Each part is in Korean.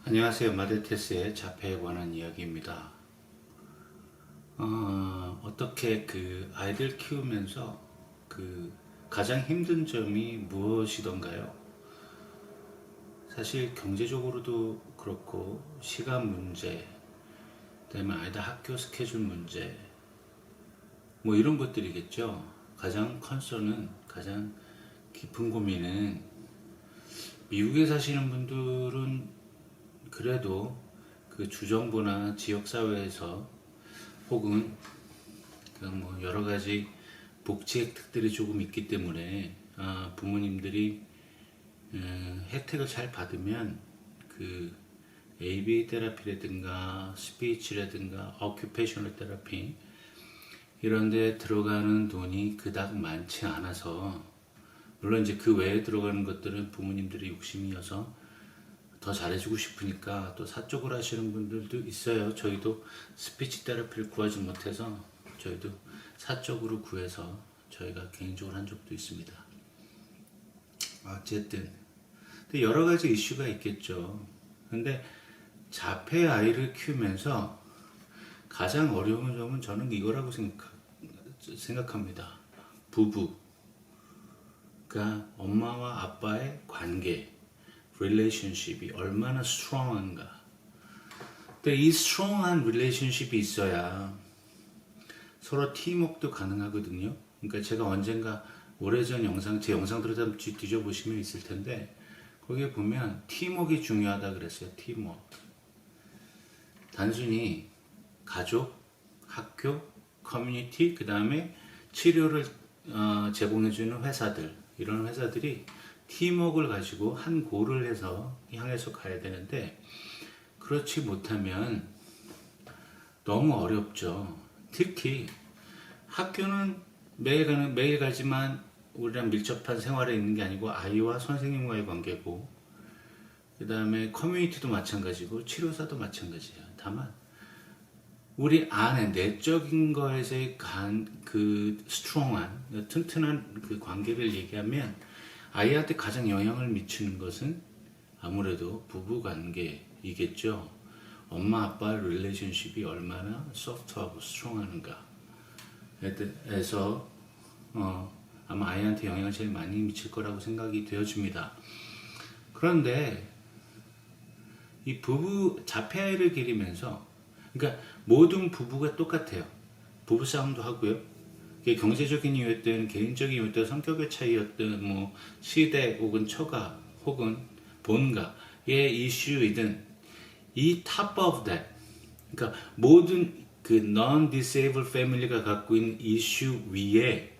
안녕하세요. 마데테스의 자폐에 관한 이야기입니다. 어떻게 아이들 키우면서 가장 힘든 점이 무엇이던가요? 사실 경제적으로도 그렇고 시간 문제, 그다음에 아이들 학교 스케줄 문제, 뭐 이런 것들이겠죠. 가장 깊은 고민은 미국에 사시는 분들은 그래도 그 주정부나 지역사회에서 혹은 뭐 여러 가지 복지 혜택들이 조금 있기 때문에 부모님들이 혜택을 잘 받으면 ABA 테라피라든가 스피치라든가 오큐페이셔널 테라피 이런 데 들어가는 돈이 그닥 많지 않아서, 물론 이제 그 외에 들어가는 것들은 부모님들의 욕심이어서 더 잘해주고 싶으니까 또 사적으로 하시는 분들도 있어요. 저희도 스피치 테라피를 구하지 못해서 저희도 사적으로 구해서 저희가 개인적으로 한 적도 있습니다. 어쨌든 근데 여러 가지 이슈가 있겠죠. 근데 자폐 아이를 키우면서 가장 어려운 점은 저는 이거라고 생각합니다. 부부, 그러니까 엄마와 아빠의 관계, relationship이 얼마나 strong한가. 근데 이 strong한 relationship이 있어야 서로 팀워크도 가능하거든요. 그러니까 제가 언젠가 오래전 제 영상들을 한번 뒤져보시면 있을 텐데, 거기에 보면 팀워크가 중요하다 그랬어요. 팀워크. 단순히 가족, 학교, 커뮤니티, 그 다음에 치료를 제공해주는 회사들, 이런 회사들이 팀워크를 가지고 한 골을 해서 향해서 가야 되는데, 그렇지 못하면 너무 어렵죠. 특히 학교는 매일 가지만 우리랑 밀접한 생활에 있는 게 아니고 아이와 선생님과의 관계고, 그 다음에 커뮤니티도 마찬가지고 치료사도 마찬가지예요. 다만 우리 안에 내적인 거에서의 스트롱한, 튼튼한 그 관계를 얘기하면 아이한테 가장 영향을 미치는 것은 아무래도 부부 관계이겠죠. 엄마 아빠 릴레이션십이 얼마나 소프트하고 스트롱하는가 에서 아마 아이한테 영향을 제일 많이 미칠 거라고 생각이 되어집니다. 그런데 이 자폐 아이를 기르면서, 그러니까 모든 부부가 똑같아요. 부부 싸움도 하고요. 그게 경제적인 이유였든 개인적인 이유였든 성격의 차이였든 뭐 시대 혹은 처가 혹은 본가의 이슈이든, 이 top of that, 그러니까 모든 non-disabled family가 갖고 있는 이슈 위에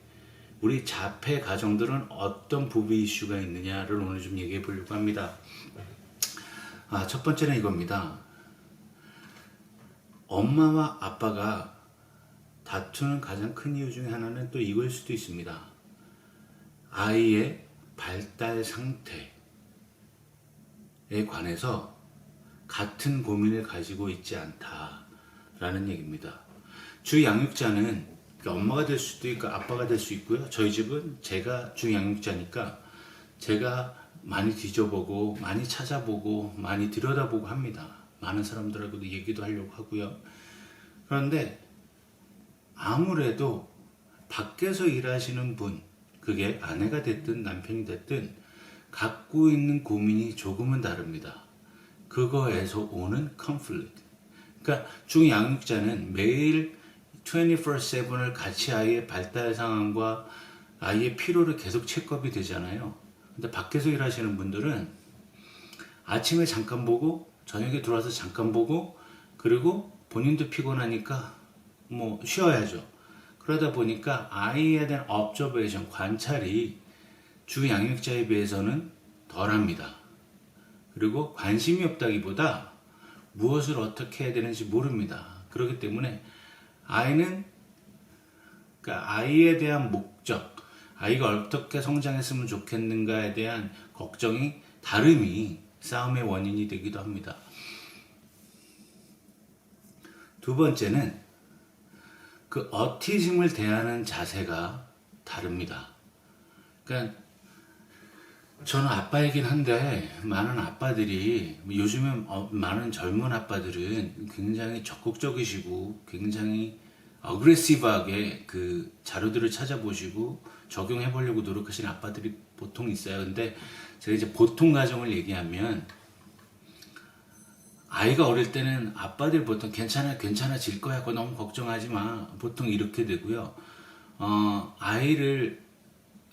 우리 자폐 가정들은 어떤 부부 이슈가 있느냐를 오늘 좀 얘기해 보려고 합니다. 첫 번째는 이겁니다. 엄마와 아빠가 다투는 가장 큰 이유 중에 하나는 또 이거일 수도 있습니다. 아이의 발달 상태에 관해서 같은 고민을 가지고 있지 않다라는 얘기입니다. 주 양육자는 엄마가 될 수도 있고 아빠가 될 수 있고요. 저희 집은 제가 주 양육자니까 제가 많이 뒤져보고 많이 찾아보고 많이 들여다보고 합니다. 많은 사람들하고도 얘기도 하려고 하고요. 그런데 아무래도 밖에서 일하시는 분, 그게 아내가 됐든 남편이 됐든 갖고 있는 고민이 조금은 다릅니다. 그거에서 오는 conflict. 그러니까 중양육자는 매일 24/7을 같이 아이의 발달 상황과 아이의 피로를 계속 체크업이 되잖아요. 근데 밖에서 일하시는 분들은 아침에 잠깐 보고 저녁에 들어와서 잠깐 보고, 그리고 본인도 피곤하니까 뭐 쉬어야죠. 그러다 보니까 아이에 대한 observation, 관찰이 주 양육자에 비해서는 덜합니다. 그리고 관심이 없다기보다 무엇을 어떻게 해야 되는지 모릅니다. 그렇기 때문에 아이에 대한 목적, 아이가 어떻게 성장했으면 좋겠는가에 대한 걱정이 다름이 싸움의 원인이 되기도 합니다. 두 번째는 어티즘을 대하는 자세가 다릅니다. 그러니까 저는 아빠이긴 한데 많은 아빠들이 요즘은 많은 젊은 아빠들은 굉장히 적극적이시고 굉장히 어그레시브하게 그 자료들을 찾아보시고 적용해 보려고 노력하시는 아빠들이 보통 있어요. 근데 제가 이제 보통 가정을 얘기하면 아이가 어릴 때는 아빠들 보통 괜찮아질 거야. 그거 너무 걱정하지 마. 보통 이렇게 되고요. 아이를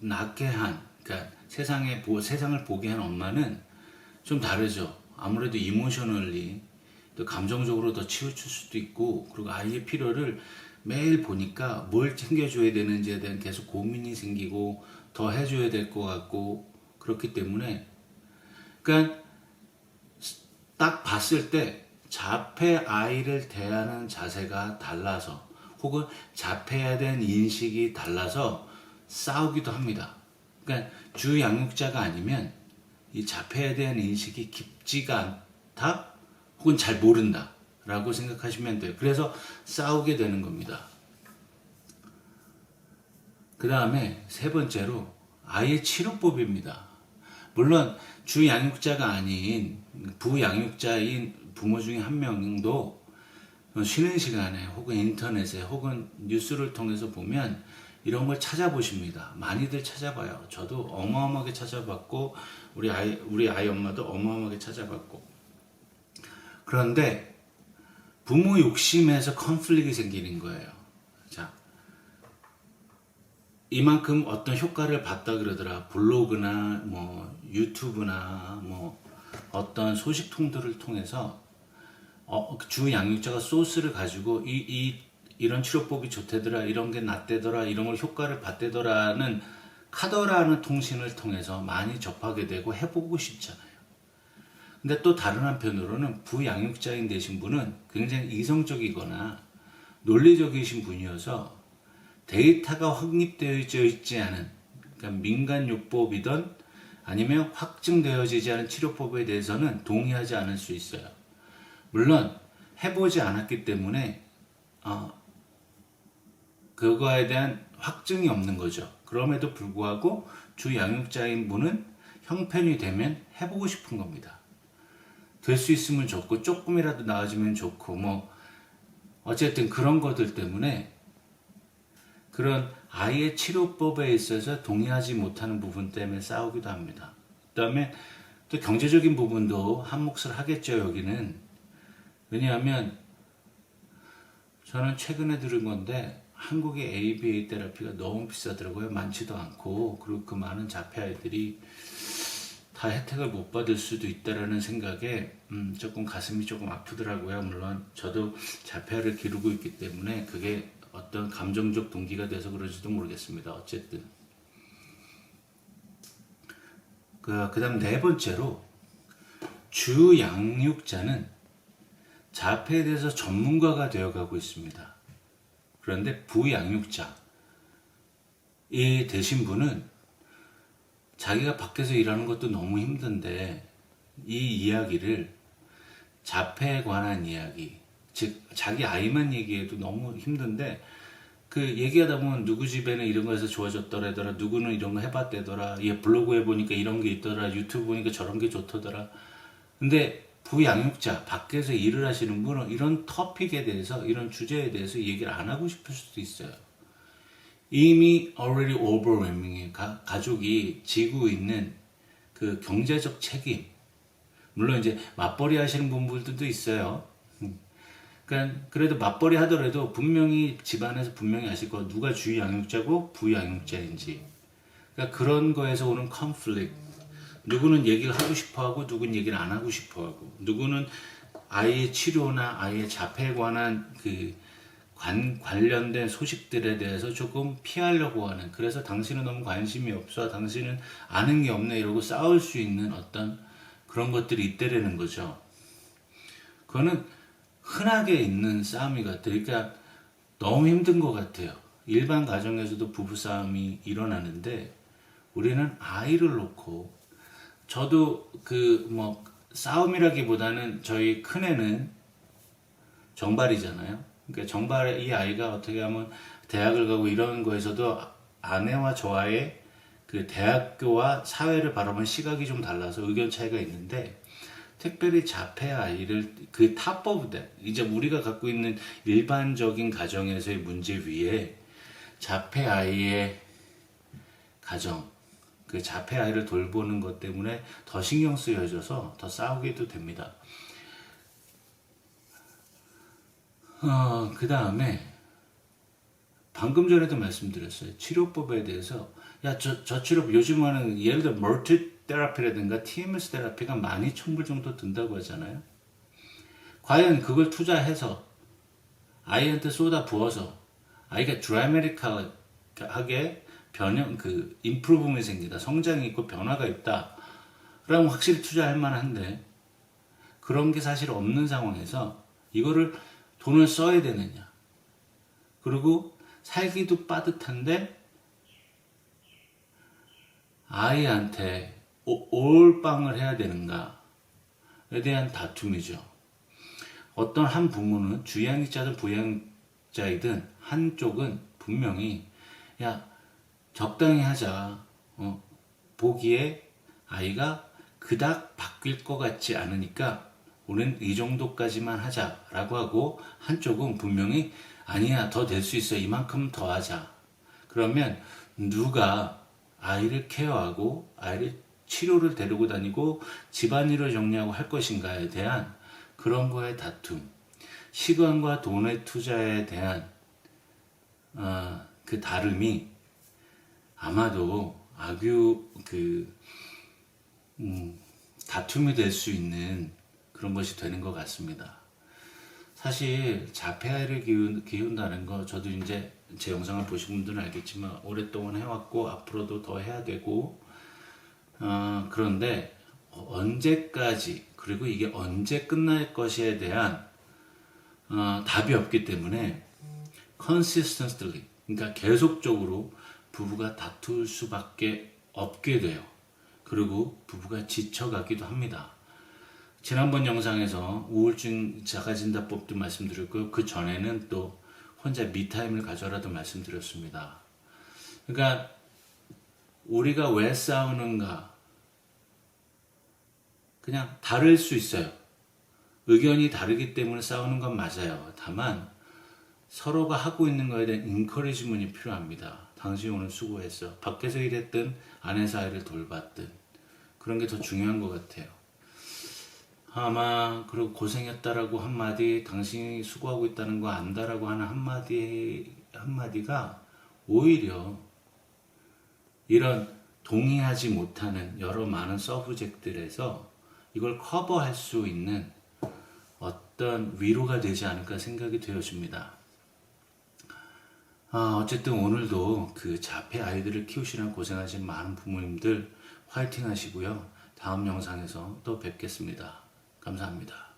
낳게 한, 그러니까 세상을 보게 한 엄마는 좀 다르죠. 아무래도 이모셔널리, 또 감정적으로 더 치우칠 수도 있고, 그리고 아이의 필요를 매일 보니까 뭘 챙겨줘야 되는지에 대한 계속 고민이 생기고, 더 해줘야 될 것 같고, 그렇기 때문에, 그러니까 딱 봤을 때 자폐 아이를 대하는 자세가 달라서 혹은 자폐에 대한 인식이 달라서 싸우기도 합니다. 그러니까 주 양육자가 아니면 이 자폐에 대한 인식이 깊지가 않다 혹은 잘 모른다 라고 생각하시면 돼요. 그래서 싸우게 되는 겁니다. 그 다음에 세 번째로 아이의 치료법입니다. 물론 주 양육자가 아닌 부양육자인 부모 중에 한 명도 쉬는 시간에 혹은 인터넷에 혹은 뉴스를 통해서 보면 이런 걸 찾아보십니다. 많이들 찾아봐요. 저도 어마어마하게 찾아봤고 우리 아이 엄마도 어마어마하게 찾아봤고. 그런데 부모 욕심에서 컨플릭이 생기는 거예요. 자, 이만큼 어떤 효과를 봤다 그러더라. 블로그나 뭐 유튜브나 뭐 어떤 소식통들을 통해서 주 양육자가 소스를 가지고 이런 치료법이 좋대더라, 이런 게 낫대더라, 이런 걸 효과를 봤대더라는 카더라는 통신을 통해서 많이 접하게 되고 해보고 싶잖아요. 근데 또 다른 한편으로는 부양육자인 되신 분은 굉장히 이성적이거나 논리적이신 분이어서 데이터가 확립되어져 있지 않은, 그러니까 민간요법이든 아니면 확증되어지지 않은 치료법에 대해서는 동의하지 않을 수 있어요. 물론 해보지 않았기 때문에 그거에 대한 확증이 없는 거죠. 그럼에도 불구하고 주 양육자인 분은 형편이 되면 해보고 싶은 겁니다. 될 수 있으면 좋고 조금이라도 나아지면 좋고 뭐 어쨌든 그런 것들 때문에 그런 아이의 치료법에 있어서 동의하지 못하는 부분 때문에 싸우기도 합니다. 그 다음에 또 경제적인 부분도 한 몫을 하겠죠, 여기는. 왜냐하면 저는 최근에 들은 건데 한국의 ABA 테라피가 너무 비싸더라고요. 많지도 않고. 그리고 그 많은 자폐 아이들이 다 혜택을 못 받을 수도 있다라는 생각에 조금 가슴이 조금 아프더라고요. 물론 저도 자폐아를 기르고 있기 때문에 그게 어떤 감정적 동기가 돼서 그런지도 모르겠습니다. 어쨌든 그다음 네 번째로 주 양육자는 자폐에 대해서 전문가가 되어가고 있습니다. 그런데 부양육자 이 되신 분은 자기가 밖에서 일하는 것도 너무 힘든데 이 이야기를 자폐에 관한 이야기, 즉 자기 아이만 얘기해도 너무 힘든데 그 얘기하다 보면 누구 집에는 이런 거에서 좋아졌더라더라, 누구는 이런 거 해봤대더라, 얘 블로그에 보니까 이런 게 있더라, 유튜브 보니까 저런 게 좋더라. 근데 부양육자 밖에서 일을 하시는 분은 이런 토픽에 대해서, 이런 주제에 대해서 얘기를 안 하고 싶을 수도 있어요. 이미 already overwhelming해. 가족이 지고 있는 그 경제적 책임. 물론 이제 맞벌이 하시는 분들도 있어요. 그러니까 그래도 맞벌이 하더라도 분명히 집안에서 분명히 아실 거 누가 주 양육자고 부양육자인지. 그러니까 그런 거에서 오는 컨플릭트. 누구는 얘기를 하고 싶어하고 누구는 얘기를 안 하고 싶어하고 누구는 아이의 치료나 아이의 자폐에 관한 그 관련된 소식들에 대해서 조금 피하려고 하는, 그래서 당신은 너무 관심이 없어, 당신은 아는 게 없네 이러고 싸울 수 있는 어떤 그런 것들이 있다라는 거죠. 그거는 흔하게 있는 싸움이 같아요. 그러니까 너무 힘든 것 같아요. 일반 가정에서도 부부싸움이 일어나는데 우리는 아이를 놓고, 저도 그 뭐 싸움이라기보다는 저희 큰애는 정발이잖아요. 그러니까 정발의 이 아이가 어떻게 하면 대학을 가고 이런 거에서도 아내와 저와의 그 대학교와 사회를 바라보는 시각이 좀 달라서 의견 차이가 있는데, 특별히 자폐 아이를 그 탑버브다, 이제 우리가 갖고 있는 일반적인 가정에서의 문제 위에 자폐 아이의 가정, 그 자폐 아이를 돌보는 것 때문에 더 신경 쓰여져서 더 싸우게도 됩니다. 그 다음에 방금 전에도 말씀드렸어요. 치료법에 대해서, 야, 저 치료 요즘은 예를 들어 멀티 테라피라든가 TMS 테라피가 12,000불 정도 든다고 하잖아요. 과연 그걸 투자해서 아이한테 쏟아 부어서 아이가 드라마틱하게 임프루브먼이 생기다, 성장이 있고 변화가 있다 라고 확실히 투자할 만한데, 그런 게 사실 없는 상황에서 이거를 돈을 써야 되느냐, 그리고 살기도 빠듯한데 아이한테 올빵을 해야 되는가에 대한 다툼이죠. 어떤 한 부모는 주양자든 부양자이든 한쪽은 분명히, 야, 적당히 하자, 보기에 아이가 그닥 바뀔 것 같지 않으니까 우리는 이 정도까지만 하자라고 하고, 한쪽은 분명히 아니야, 더 될 수 있어, 이만큼 더 하자. 그러면 누가 아이를 케어하고 아이를 치료를 데리고 다니고 집안일을 정리하고 할 것인가에 대한 그런 거의 다툼, 시간과 돈의 투자에 대한 그 다름이 아마도 다툼이 될 수 있는 그런 것이 되는 것 같습니다. 사실 자폐 아이를 키운다는 거, 저도 이제 제 영상을 보신 분들은 알겠지만 오랫동안 해왔고 앞으로도 더 해야 되고, 그런데 언제까지, 그리고 이게 언제 끝날 것에 대한 답이 없기 때문에 consistently, 그러니까 계속적으로 부부가 다툴 수밖에 없게 돼요. 그리고 부부가 지쳐가기도 합니다. 지난번 영상에서 우울증 자가진단법도 말씀드렸고요. 그 전에는 또 혼자 미타임을 가져라도 말씀드렸습니다. 그러니까 우리가 왜 싸우는가, 그냥 다를 수 있어요. 의견이 다르기 때문에 싸우는 건 맞아요. 다만 서로가 하고 있는 거에 대한 인커리지먼이 필요합니다. 당신 오늘 수고했어. 밖에서 일했든 안에서 아이를 돌봤든 그런 게 더 중요한 것 같아요. 아마 그리고 고생했다라고 한마디, 당신이 수고하고 있다는 거 안다라고 하는 한마디가 오히려 이런 동의하지 못하는 여러 많은 서브젝트들에서 이걸 커버할 수 있는 어떤 위로가 되지 않을까 생각이 되어집니다. 어쨌든 오늘도 그 자폐 아이들을 키우시느라 고생하신 많은 부모님들 화이팅 하시고요. 다음 영상에서 또 뵙겠습니다. 감사합니다.